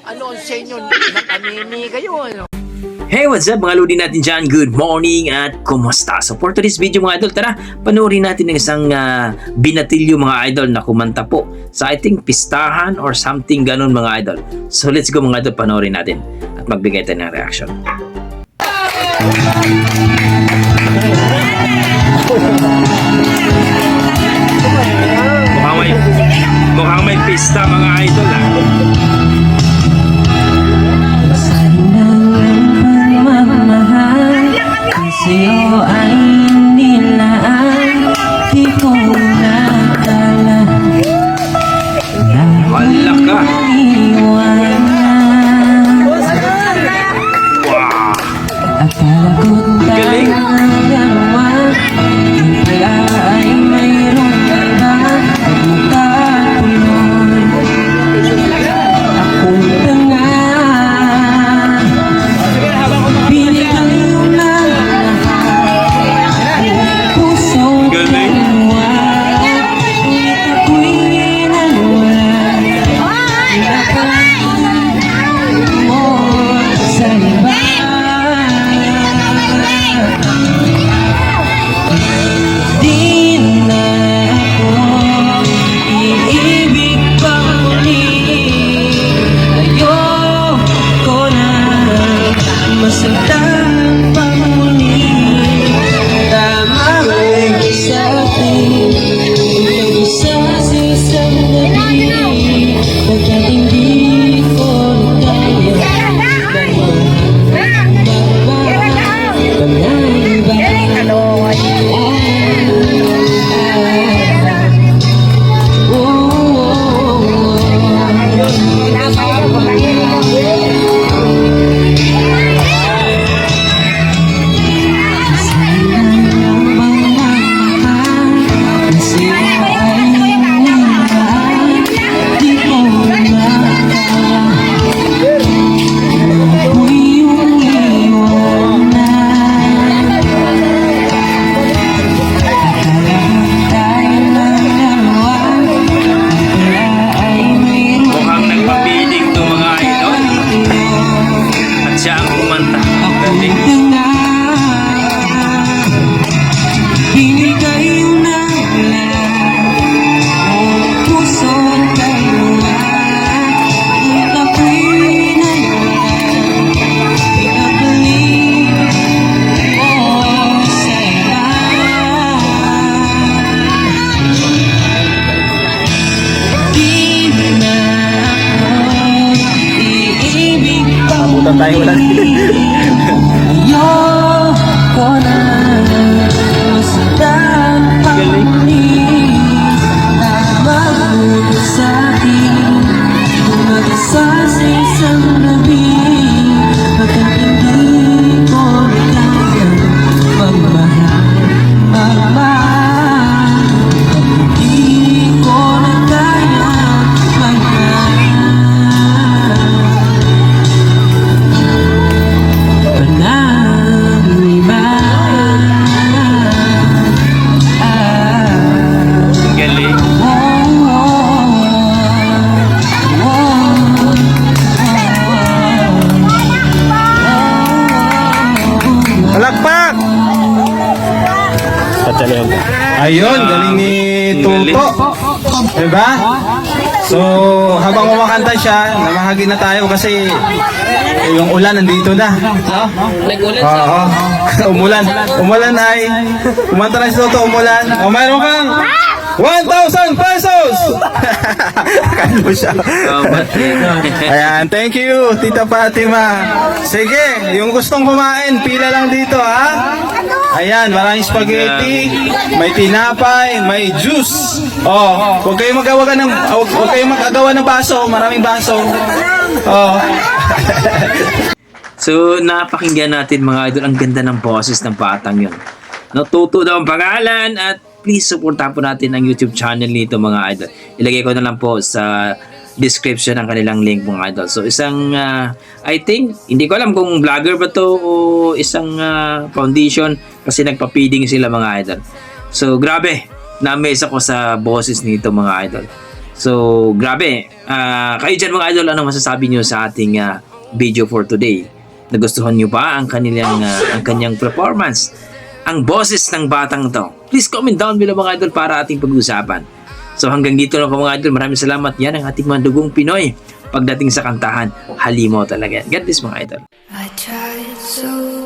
Ano ang senyo? Nakanini kayo, ano? Hey, what's up mga lodi natin dyan? Good morning at kumusta? So for today's video mga idol, tara, panoorin natin ng isang binatilyo mga idol na kumanta po sa I think pistahan or something ganun mga idol. So let's go mga idol, panoorin natin at magbigay tayo ng reaction. Mukhang may pista mga idol Sa'yo ay nilaan, di ko nakala na Wala ka! iwanan. Wow! Akala ko Galing! tayong dalawa, yung pala ay mayroong iba. Pagmutan ko nun, ako na nga. Binigay mo na pusong Galing. dalawa, ngunit ako'y nawalan. Pinapalagay mo sa iba. Di na ako iibig pa muli. Ayoko na masaktan pa muli. Tama ang sa atin, mag-isa sa isang gabi. Pagkat hindi ko na kaya Mukhang nagpapiling to mga idol at siya ang kumanta. Galing. Binigay mo na lang ang puso't dalawa, ngunit ako'y nawalan. Pinabalik mo sa iba. Di na ako iibig pa muli. Ayoko na masaktan pa muli. Tama mo sa'kin kung mag-isa sa isang gabi. Pagkat hindi ko na kaya magmahal. Hindi ko na kaya magmahal. Galing. Palakpak! Ayun, galing ni Tuto. Diba? So, habang kumakanta siya, namahagi na tayo kasi yung ulan nandito na. Nag-ulan Oo. Umulan. Umulan ay. Kumanta na si Toto, umulan. O, mayroon kang 1,000 pesos! Kaya mo siya. Ayan, thank you, Tita Fatima. Sige, yung gustong kumain, pila lang dito, ha? Ayan, maraming spaghetti, may tinapay, may juice. Oh, huwag kayong mag-agawa ng baso, maraming baso. Oh. So napakinggan natin mga idol, ang ganda ng boses ng batang yun. Natuto daw ang pangalan at please supportahan po natin ang YouTube channel nito mga idol. Ilagay ko na lang po sa description ang kanilang link mga idol. So isang I think, hindi ko alam kung vlogger ba to o isang foundation kasi nagpa-feeding sila mga idol. So grabe, na-amaze ako sa boses nito mga idol. So, grabe. Kayo dyan mga idol, anong masasabi nyo sa ating video for today? Nagustuhan nyo ba ang kanyang performance? Ang boses ng batang to? Please comment down below mga idol para ating pag-usapan. So hanggang dito lang po mga idol. Maraming salamat. Yan ang ating mga dugong Pinoy pagdating sa kantahan. Halimaw talaga. God bless mga idol. I tried so